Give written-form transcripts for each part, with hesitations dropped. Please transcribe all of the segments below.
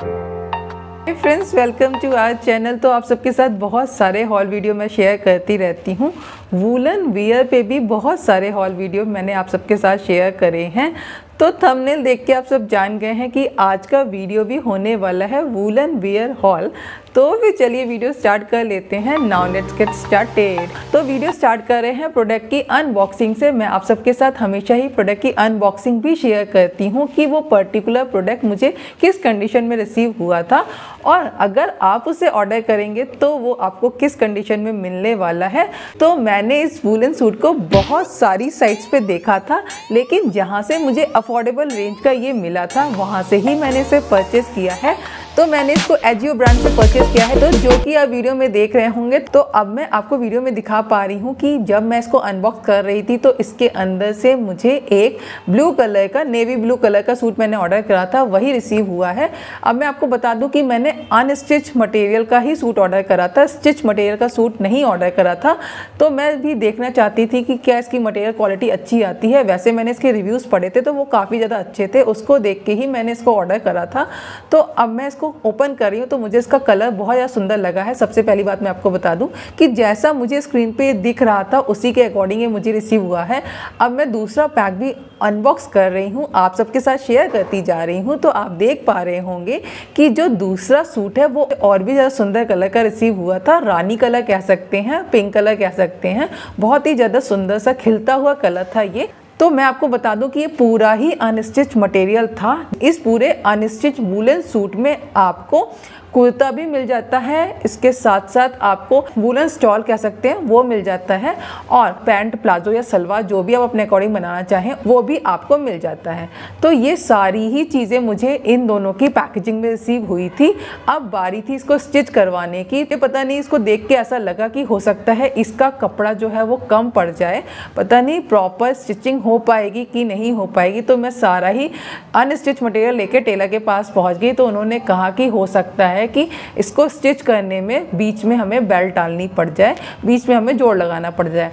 Friends, welcome to our channel. तो आप सबके साथ बहुत सारे हॉल वीडियो मैं शेयर करती रहती हूँ। वूलन वियर पे भी बहुत सारे हॉल वीडियो मैंने आप सबके साथ शेयर करे हैं। तो थंबनेल देख के आप सब जान गए हैं कि आज का वीडियो भी होने वाला है वूलन वियर हॉल। तो फिर चलिए वीडियो स्टार्ट कर लेते हैं। Now let's get started. तो वीडियो स्टार्ट कर रहे हैं प्रोडक्ट की अनबॉक्सिंग से। मैं आप सबके साथ हमेशा ही प्रोडक्ट की अनबॉक्सिंग भी शेयर करती हूँ कि वो पर्टिकुलर प्रोडक्ट मुझे किस कंडीशन में रिसीव हुआ था और अगर आप उसे ऑर्डर करेंगे तो वो आपको किस कंडीशन में मिलने वाला है। तो मैंने इस वूलन सूट को बहुत सारी साइट्स पे देखा था, लेकिन जहाँ से मुझे अफोर्डेबल रेंज का ये मिला था वहाँ से ही मैंने इसे परचेज़ किया है। तो मैंने इसको एजियो ब्रांड से परचेज़ किया है, तो जो कि आप वीडियो में देख रहे होंगे। तो अब मैं आपको वीडियो में दिखा पा रही हूँ कि जब मैं इसको अनबॉक्स कर रही थी तो इसके अंदर से मुझे एक ब्लू कलर का, नेवी ब्लू कलर का सूट मैंने ऑर्डर करा था, वही रिसीव हुआ है। अब मैं आपको बता दूं कि मैंने अनस्टिच मटेरियल का ही सूट ऑर्डर करा था, स्टिच मटेरियल का सूट नहीं ऑर्डर करा था। तो मैं भी देखना चाहती थी कि क्या इसकी मटेरियल क्वालिटी अच्छी आती है। वैसे मैंने इसके रिव्यूज़ पढ़े थे तो वो काफ़ी ज़्यादा अच्छे थे, उसको देख के ही मैंने इसको ऑर्डर करा था। तो अब मैं इसको ओपन कर रही हूँ तो मुझे इसका कलर बहुत ज़्यादा सुंदर लगा है। सबसे पहली बात मैं आपको बता दूं कि जैसा मुझे स्क्रीन पे दिख रहा था उसी के अकॉर्डिंग ये मुझे रिसीव हुआ है। अब मैं दूसरा पैक भी अनबॉक्स कर रही हूँ, आप सबके साथ शेयर करती जा रही हूँ। तो आप देख पा रहे होंगे कि जो दूसरा सूट है वो और भी ज़्यादा सुंदर कलर का रिसीव हुआ था। रानी कलर कह सकते हैं, पिंक कलर कह सकते हैं, बहुत ही ज़्यादा सुंदर सा खिलता हुआ कलर था ये। तो मैं आपको बता दूं कि ये पूरा ही अनस्टिच मटेरियल था। इस पूरे अनस्टिच वूलन सूट में आपको कुर्ता भी मिल जाता है, इसके साथ साथ आपको वूलन स्टॉल कह सकते हैं वो मिल जाता है, और पैंट, प्लाजो या सलवार जो भी आप अपने अकॉर्डिंग बनाना चाहें वो भी आपको मिल जाता है। तो ये सारी ही चीज़ें मुझे इन दोनों की पैकेजिंग में रिसीव हुई थी। अब बारी थी इसको स्टिच करवाने की। ये पता नहीं, इसको देख के ऐसा लगा कि हो सकता है इसका कपड़ा जो है वो कम पड़ जाए, पता नहीं प्रॉपर स्टिचिंग हो पाएगी कि नहीं हो पाएगी। तो मैं सारा ही अनस्टिच मटेरियल लेके टेलर के पास पहुँच गई। तो उन्होंने कहा कि हो सकता है कि इसको स्टिच करने में बीच में हमें बेल्ट डालनी पड़ जाए, बीच में हमें जोड़ लगाना पड़ जाए।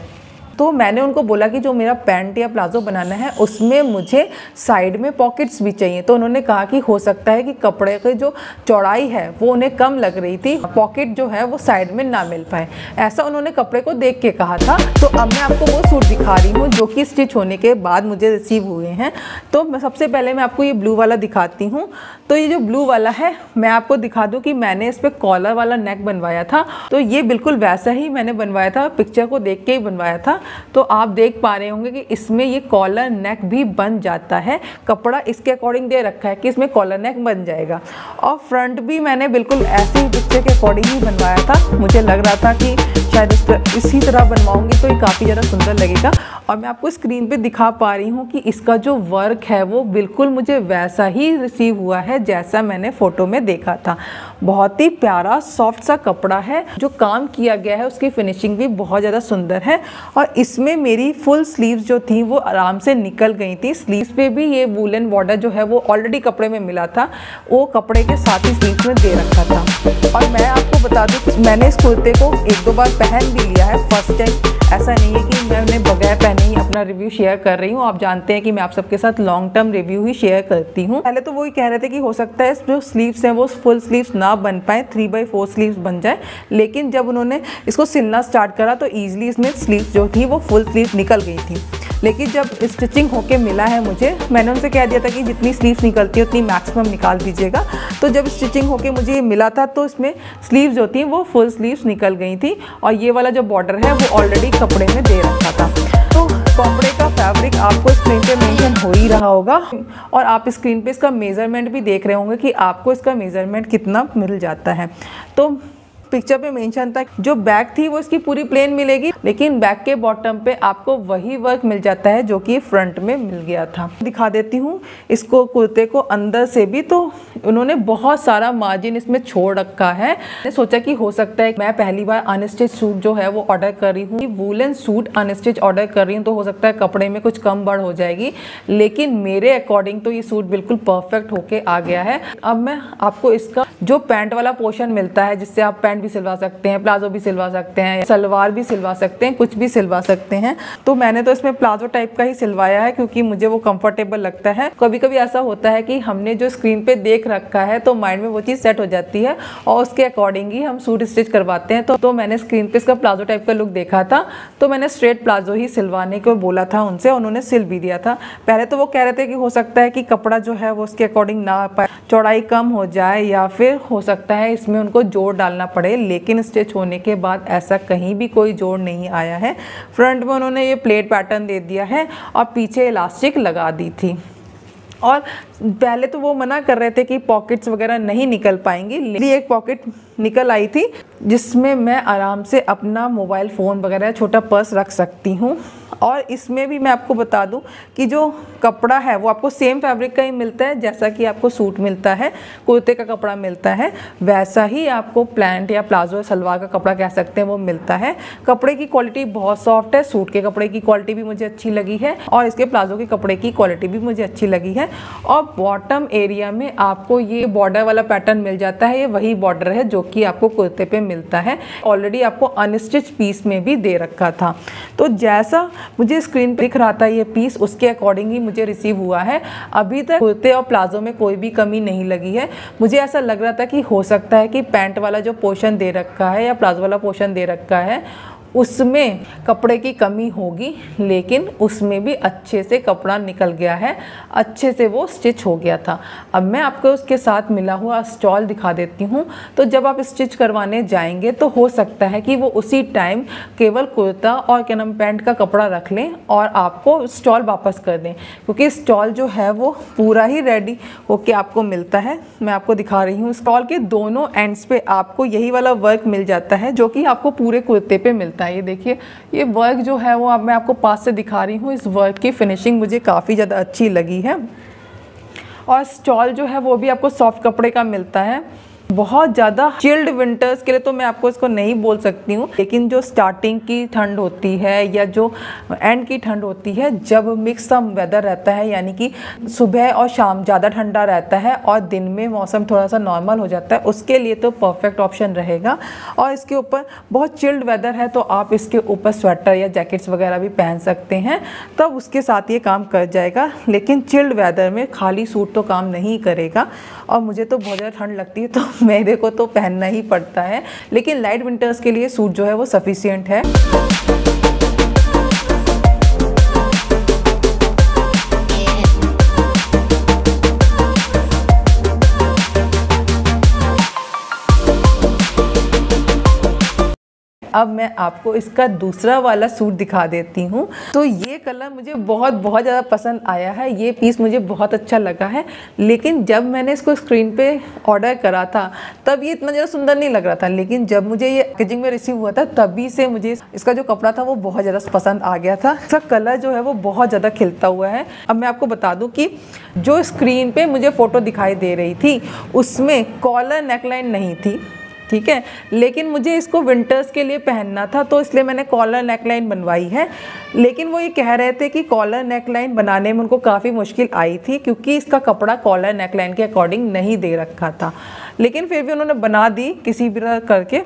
तो मैंने उनको बोला कि जो मेरा पैंट या प्लाजो बनाना है उसमें मुझे साइड में पॉकेट्स भी चाहिए। तो उन्होंने कहा कि हो सकता है कि कपड़े की जो चौड़ाई है वो उन्हें कम लग रही थी, पॉकेट जो है वो साइड में ना मिल पाए, ऐसा उन्होंने कपड़े को देख के कहा था। तो अब मैं आपको वो सूट दिखा रही हूँ जो कि स्टिच होने के बाद मुझे रिसीव हुए हैं। तो सबसे पहले मैं आपको ये ब्लू वाला दिखाती हूँ। तो ये जो ब्लू वाला है, मैं आपको दिखा दूँ कि मैंने इस पर कॉलर वाला नेक बनवाया था। तो ये बिल्कुल वैसा ही मैंने बनवाया था, पिक्चर को देख के ही बनवाया था। तो आप देख पा रहे होंगे कि इसमें ये कॉलर नेक भी बन जाता है। कपड़ा इसके अकॉर्डिंग दे रखा है कि इसमें कॉलर नेक बन जाएगा। और फ्रंट भी मैंने बिल्कुल ऐसे ही पिक्चर के अकॉर्डिंग ही बनवाया था। मुझे लग रहा था कि शायद इसी तरह बनवाऊंगी तो ये काफ़ी ज़्यादा सुंदर लगेगा। और मैं आपको स्क्रीन पे दिखा पा रही हूँ कि इसका जो वर्क है वो बिल्कुल मुझे वैसा ही रिसीव हुआ है जैसा मैंने फ़ोटो में देखा था। बहुत ही प्यारा सॉफ्ट सा कपड़ा है, जो काम किया गया है उसकी फिनिशिंग भी बहुत ज़्यादा सुंदर है। और इसमें मेरी फुल स्लीव्स जो थी वो आराम से निकल गई थी। स्लीव्स पे भी ये वूलन बॉर्डर जो है वो ऑलरेडी कपड़े में मिला था, वो कपड़े के साथ ही स्लीव्स में दे रखा था। और मैं आपको बता दूँ, मैंने इस कुर्ते को 1-2 बार पहन भी लिया है फर्स्ट टाइम। ऐसा नहीं है कि मैंने बगैर पहने ही अपना रिव्यू शेयर कर रही हूँ। आप जानते हैं कि मैं आप सबके साथ लॉन्ग टर्म रिव्यू ही शेयर करती हूँ। पहले तो वही कह रहे थे कि हो सकता है जो स्लीव्स हैं वो फुल स्लीव्स ना बन पाए, 3/4 स्लीव्स बन जाए। लेकिन जब उन्होंने इसको सिलना स्टार्ट करा तो ईजिली इसमें स्लीव्स जो थी वो फुल स्लीव्स निकल गई थी। लेकिन जब स्टिचिंग होके मिला है मुझे, मैंने उनसे कह दिया था कि जितनी स्लीव्स निकलती है उतनी मैक्सिमम निकाल दीजिएगा। तो जब स्टिचिंग होके मुझे ये मिला था तो इसमें स्लीव्स जो थी वो फुल स्लीव्स निकल गई थी। और ये वाला जो बॉर्डर है वो ऑलरेडी कपड़े में दे रखा था। तो कपड़े का फैब्रिक आपको स्क्रीन पे मेंशन हो ही रहा होगा, और आप स्क्रीन पे इसका मेज़रमेंट भी देख रहे होंगे कि आपको इसका मेज़रमेंट कितना मिल जाता है। तो पिक्चर पे मेंशन था जो बैक थी वो इसकी पूरी प्लेन मिलेगी, लेकिन बैक के बॉटम पे आपको वही वर्क मिल जाता है जो कि फ्रंट में मिल गया था। दिखा देती हूँ इसको, कुर्ते को अंदर से भी। तो उन्होंने बहुत सारा मार्जिन इसमें छोड़ रखा है। मैंने सोचा कि हो सकता है मैं पहली बार अनस्टिच सूट जो है वो ऑर्डर कर रही हूँ, वूलन सूट अनस्टिच ऑर्डर कर रही हूँ, तो हो सकता है कपड़े में कुछ कम बढ़ हो जाएगी। लेकिन मेरे अकॉर्डिंग तो ये सूट बिल्कुल परफेक्ट होके आ गया है। अब मैं आपको इसका जो पैंट वाला पोर्शन मिलता है जिससे आप पैंट पैंट भी सिलवा सकते हैं, प्लाजो भी सिलवा सकते हैं, सलवार भी सिलवा सकते हैं, कुछ भी सिलवा सकते हैं। तो मैंने तो इसमें प्लाजो टाइप का ही सिलवाया है क्योंकि मुझे वो कंफर्टेबल लगता है। कभी कभी ऐसा होता है कि हमने जो स्क्रीन पे देख रखा है तो माइंड में वो चीज़ सेट हो जाती है और उसके अकॉर्डिंग ही हम सूट स्टिच करवाते हैं। तो मैंने स्क्रीन पे इसका प्लाजो टाइप का लुक देखा था तो मैंने स्ट्रेट प्लाजो ही सिलवाने को बोला था उनसे, उन्होंने सिल भी दिया था। पहले तो वो कह रहे थे कि हो सकता है कि कपड़ा जो है वो उसके अकॉर्डिंग ना आ पाए, चौड़ाई कम हो जाए या फिर हो सकता है इसमें उनको जोड़ डालना पड़े, लेकिन स्टिच होने के बाद ऐसा कहीं भी कोई जोड़ नहीं आया है। फ्रंट में उन्होंने ये प्लेट पैटर्न दे दिया है और पीछे इलास्टिक लगा दी थी। और पहले तो वो मना कर रहे थे कि पॉकेट्स वगैरह नहीं निकल पाएंगी, लेकिन एक पॉकेट निकल आई थी जिसमें मैं आराम से अपना मोबाइल फ़ोन वगैरह छोटा पर्स रख सकती हूँ। और इसमें भी मैं आपको बता दूं कि जो कपड़ा है वो आपको सेम फैब्रिक का ही मिलता है, जैसा कि आपको सूट मिलता है, कुर्ते का कपड़ा मिलता है, वैसा ही आपको पैंट या प्लाजो सलवार का कपड़ा कह सकते हैं वो मिलता है। कपड़े की क्वालिटी बहुत सॉफ्ट है, सूट के कपड़े की क्वालिटी भी मुझे अच्छी लगी है और इसके प्लाजो के कपड़े की क्वालिटी भी मुझे अच्छी लगी है। और बॉटम एरिया में आपको ये बॉर्डर वाला पैटर्न मिल जाता है, ये वही बॉर्डर है जो कि आपको कुर्ते पे मिलता है। ऑलरेडी आपको अनस्टिच पीस में भी दे रखा था, तो जैसा मुझे स्क्रीन पे दिख रहा था ये पीस उसके अकॉर्डिंग ही मुझे रिसीव हुआ है। अभी तक कुर्ते और प्लाजो में कोई भी कमी नहीं लगी है। मुझे ऐसा लग रहा था कि हो सकता है कि पैंट वाला जो पोर्शन दे रखा है या प्लाजो वाला पोर्शन दे रखा है उसमें कपड़े की कमी होगी, लेकिन उसमें भी अच्छे से कपड़ा निकल गया है, अच्छे से वो स्टिच हो गया था। अब मैं आपको उसके साथ मिला हुआ स्टॉल दिखा देती हूँ। तो जब आप स्टिच करवाने जाएंगे तो हो सकता है कि वो उसी टाइम केवल कुर्ता और क्या नाम पैंट का कपड़ा रख लें और आपको स्टॉल वापस कर दें, क्योंकि स्टॉल जो है वो पूरा ही रेडी होके आपको मिलता है। मैं आपको दिखा रही हूँ, स्टॉल के दोनों एंड्स पे आपको यही वाला वर्क मिल जाता है जो कि आपको पूरे कुर्ते पे मिलता है। ये देखिए, ये वर्क जो है वो अब मैं आपको पास से दिखा रही हूँ। इस वर्क की फिनिशिंग मुझे काफ़ी ज़्यादा अच्छी लगी है और स्टॉल जो है वो भी आपको सॉफ्ट कपड़े का मिलता है। बहुत ज़्यादा चिल्ड विंटर्स के लिए तो मैं आपको इसको नहीं बोल सकती हूँ, लेकिन जो स्टार्टिंग की ठंड होती है या जो एंड की ठंड होती है, जब मिक्स वेदर रहता है, यानी कि सुबह और शाम ज़्यादा ठंडा रहता है और दिन में मौसम थोड़ा सा नॉर्मल हो जाता है, उसके लिए तो परफेक्ट ऑप्शन रहेगा। और इसके ऊपर बहुत चिल्ड वेदर है तो आप इसके ऊपर स्वेटर या जैकेट्स वगैरह भी पहन सकते हैं, तब उसके साथ ये काम कर जाएगा। लेकिन चिल्ड वेदर में खाली सूट तो काम नहीं करेगा और मुझे तो बहुत ज़्यादा ठंड लगती है तो मेरे को तो पहनना ही पड़ता है, लेकिन लाइट विंटर्स के लिए सूट जो है वो सफिशिएंट है। अब मैं आपको इसका दूसरा वाला सूट दिखा देती हूँ। तो ये कलर मुझे बहुत ज़्यादा पसंद आया है, ये पीस मुझे बहुत अच्छा लगा है, लेकिन जब मैंने इसको स्क्रीन पे ऑर्डर करा था तब ये इतना ज़्यादा सुंदर नहीं लग रहा था, लेकिन जब मुझे ये पैकेजिंग में रिसीव हुआ था तभी से मुझे इसका जो कपड़ा था वो बहुत ज़्यादा पसंद आ गया था। इसका कलर जो है वो बहुत ज़्यादा खिलता हुआ है। अब मैं आपको बता दूँ कि जो स्क्रीन पर मुझे फ़ोटो दिखाई दे रही थी उसमें कॉलर नेकलाइन नहीं थी, ठीक है, लेकिन मुझे इसको विंटर्स के लिए पहनना था तो इसलिए मैंने कॉलर नेकलाइन बनवाई है। लेकिन वो ये कह रहे थे कि कॉलर नेकलाइन बनाने में उनको काफ़ी मुश्किल आई थी क्योंकि इसका कपड़ा कॉलर नेकलाइन के अकॉर्डिंग नहीं दे रखा था, लेकिन फिर भी उन्होंने बना दी किसी भी तरह करके।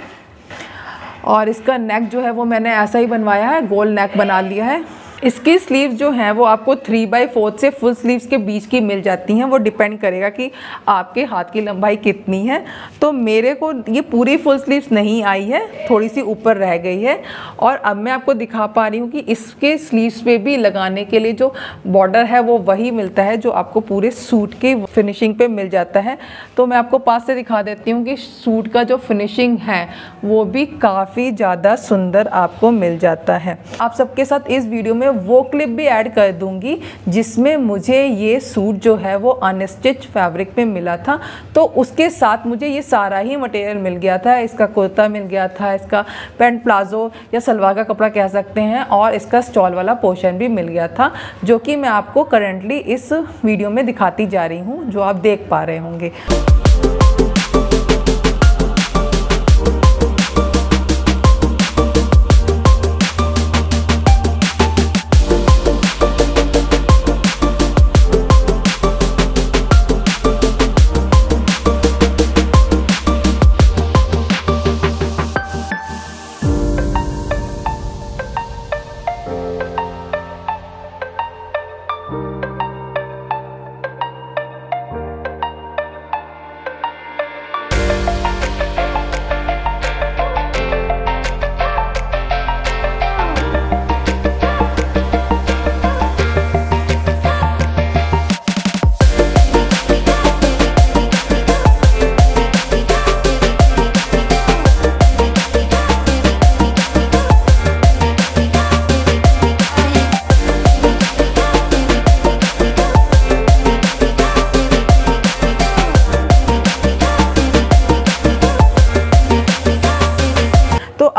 और इसका नेक जो है वो मैंने ऐसा ही बनवाया है, गोल नेक बना लिया है। इसकी स्लीव्स जो हैं वो आपको 3/4 से फुल स्लीव्स के बीच की मिल जाती हैं, वो डिपेंड करेगा कि आपके हाथ की लंबाई कितनी है। तो मेरे को ये पूरी फुल स्लीव्स नहीं आई है, थोड़ी सी ऊपर रह गई है। और अब मैं आपको दिखा पा रही हूँ कि इसके स्लीव्स पे भी लगाने के लिए जो बॉर्डर है वो वही मिलता है जो आपको पूरे सूट की फिनिशिंग पे मिल जाता है। तो मैं आपको पास से दिखा देती हूँ कि सूट का जो फिनिशिंग है वो भी काफ़ी ज़्यादा सुंदर आपको मिल जाता है। आप सबके साथ इस वीडियो में वो क्लिप भी ऐड कर दूंगी जिसमें मुझे ये सूट जो है वो अनस्टिच फैब्रिक में मिला था, तो उसके साथ मुझे ये सारा ही मटेरियल मिल गया था। इसका कुर्ता मिल गया था, इसका पैंट प्लाजो या सलवार का कपड़ा कह सकते हैं, और इसका स्टॉल वाला पोर्शन भी मिल गया था जो कि मैं आपको करंटली इस वीडियो में दिखाती जा रही हूँ, जो आप देख पा रहे होंगे।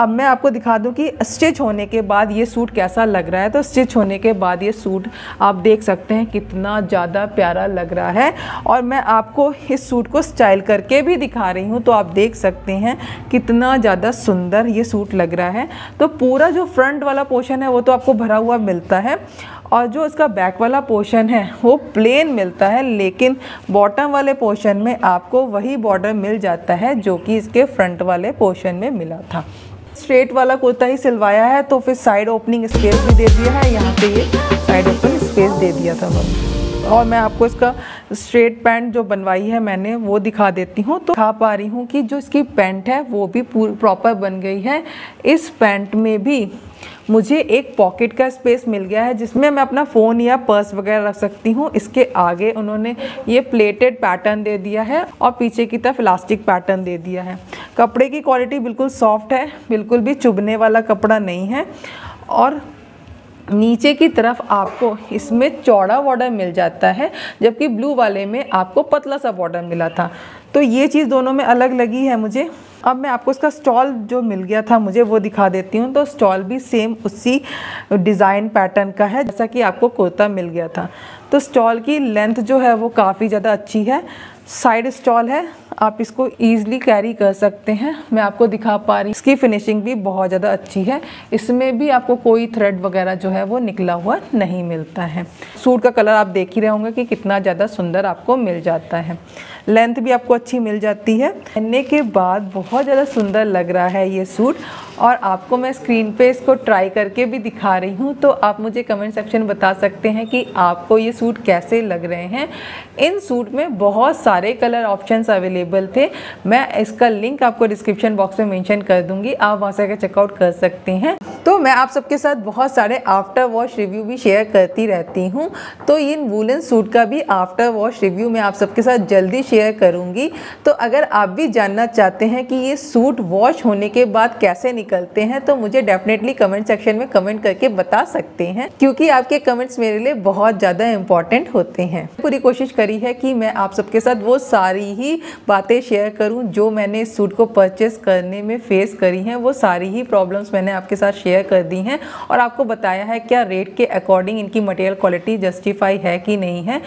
अब मैं आपको दिखा दूं कि स्टिच होने के बाद ये सूट कैसा लग रहा है। तो स्टिच होने के बाद ये सूट आप देख सकते हैं कितना ज़्यादा प्यारा लग रहा है। और मैं आपको इस सूट को स्टाइल करके भी दिखा रही हूँ, तो आप देख सकते हैं कितना ज़्यादा सुंदर ये सूट लग रहा है। तो पूरा जो फ्रंट वाला पोर्शन है वो तो आपको भरा हुआ मिलता है, और जो इसका बैक वाला पोर्शन है वो प्लेन मिलता है, लेकिन बॉटम वाले पोर्शन में आपको वही बॉर्डर मिल जाता है जो कि इसके फ्रंट वाले पोर्शन में मिला था। स्ट्रेट वाला कुर्ता ही सिलवाया है, तो फिर साइड ओपनिंग स्पेस भी दे दिया है, यहाँ पे ये साइड ओपनिंग स्पेस दे दिया था मैंने। और मैं आपको इसका स्ट्रेट पैंट जो बनवाई है मैंने वो दिखा देती हूँ। तो दिखा पा रही हूँ कि जो इसकी पैंट है वो भी प्रॉपर बन गई है। इस पैंट में भी मुझे एक पॉकेट का स्पेस मिल गया है जिसमें मैं अपना फ़ोन या पर्स वगैरह रख सकती हूँ। इसके आगे उन्होंने ये प्लेटेड पैटर्न दे दिया है और पीछे की तरफ इलास्टिक पैटर्न दे दिया है। कपड़े की क्वालिटी बिल्कुल सॉफ्ट है, बिल्कुल भी चुभने वाला कपड़ा नहीं है। और नीचे की तरफ आपको इसमें चौड़ा बॉर्डर मिल जाता है, जबकि ब्लू वाले में आपको पतला सा बॉर्डर मिला था। तो ये चीज़ दोनों में अलग लगी है मुझे। अब मैं आपको इसका स्टॉल जो मिल गया था मुझे वो दिखा देती हूँ। तो स्टॉल भी सेम उसी डिज़ाइन पैटर्न का है जैसा कि आपको कुर्ता मिल गया था। तो स्टॉल की लेंथ जो है वो काफ़ी ज़्यादा अच्छी है, साइड स्टॉल है, आप इसको ईज़िली कैरी कर सकते हैं। मैं आपको दिखा पा रही हूँ, इसकी फिनिशिंग भी बहुत ज़्यादा अच्छी है। इसमें भी आपको कोई थ्रेड वगैरह जो है वो निकला हुआ नहीं मिलता है। सूट का कलर आप देख ही रहे होंगे कि कितना ज़्यादा सुंदर आपको मिल जाता है। लेंथ भी आपको अच्छी मिल जाती है। पहनने के बाद बहुत ज़्यादा सुंदर लग रहा है ये सूट, और आपको मैं स्क्रीन पे इसको ट्राई करके भी दिखा रही हूँ। तो आप मुझे कमेंट सेक्शन बता सकते हैं कि आपको ये सूट कैसे लग रहे हैं। इन सूट में बहुत सारे कलर ऑप्शंस अवेलेबल थे, मैं इसका लिंक आपको डिस्क्रिप्शन बॉक्स में मेंशन कर दूंगी, आप वहाँ से चेकआउट कर सकते हैं। तो मैं आप सबके साथ बहुत सारे आफ्टर वॉश रिव्यू भी शेयर करती रहती हूँ, तो इन वूलन सूट का भी आफ्टर वॉश रिव्यू मैं आप सबके साथ जल्दी शेयर करूँगी। तो अगर आप भी जानना चाहते हैं कि ये सूट वॉश होने के बाद कैसे निकलते हैं, तो मुझे डेफिनेटली कमेंट सेक्शन में कमेंट करके बता सकते हैं, क्योंकि आपके कमेंट्स मेरे लिए बहुत ज़्यादा इंपॉर्टेंट होते हैं। पूरी कोशिश करी है कि मैं आप सबके साथ वो सारी ही बातें शेयर करूं जो मैंने इस सूट को परचेस करने में फेस करी हैं। वो सारी ही प्रॉब्लम्स मैंने आपके साथ शेयर कर दी हैं और आपको बताया है क्या रेट के अकॉर्डिंग इनकी मटेरियल क्वालिटी जस्टिफाई है कि नहीं है।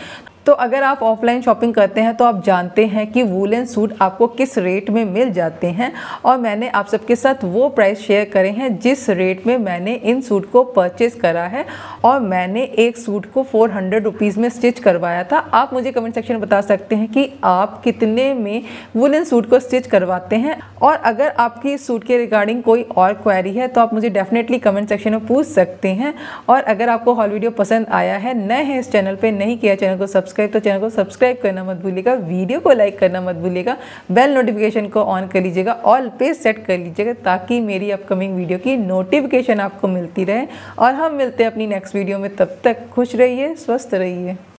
तो अगर आप ऑफलाइन शॉपिंग करते हैं तो आप जानते हैं कि वूलन सूट आपको किस रेट में मिल जाते हैं, और मैंने आप सबके साथ वो प्राइस शेयर करे हैं जिस रेट में मैंने इन सूट को परचेस करा है। और मैंने एक सूट को 400 रुपीज़ में स्टिच करवाया था। आप मुझे कमेंट सेक्शन में बता सकते हैं कि आप कितने में वूलन सूट को स्टिच करवाते हैं। और अगर आपकी इस सूट के रिगार्डिंग कोई और क्वेरी है तो आप मुझे डेफिनेटली कमेंट सेक्शन में पूछ सकते हैं। और अगर आपको हॉल वीडियो पसंद आया है, नए हैं इस चैनल पे, नहीं किया चैनल को सब्सक्राइब, तो चैनल को सब्सक्राइब करना मत भूलिएगा, वीडियो को लाइक करना मत भूलिएगा, बेल नोटिफिकेशन को ऑन कर लीजिएगा, ऑल पे सेट कर लीजिएगा, ताकि मेरी अपकमिंग वीडियो की नोटिफिकेशन आपको मिलती रहे। और हम मिलते हैं अपनी नेक्स्ट वीडियो में, तब तक खुश रहिए, स्वस्थ रहिए।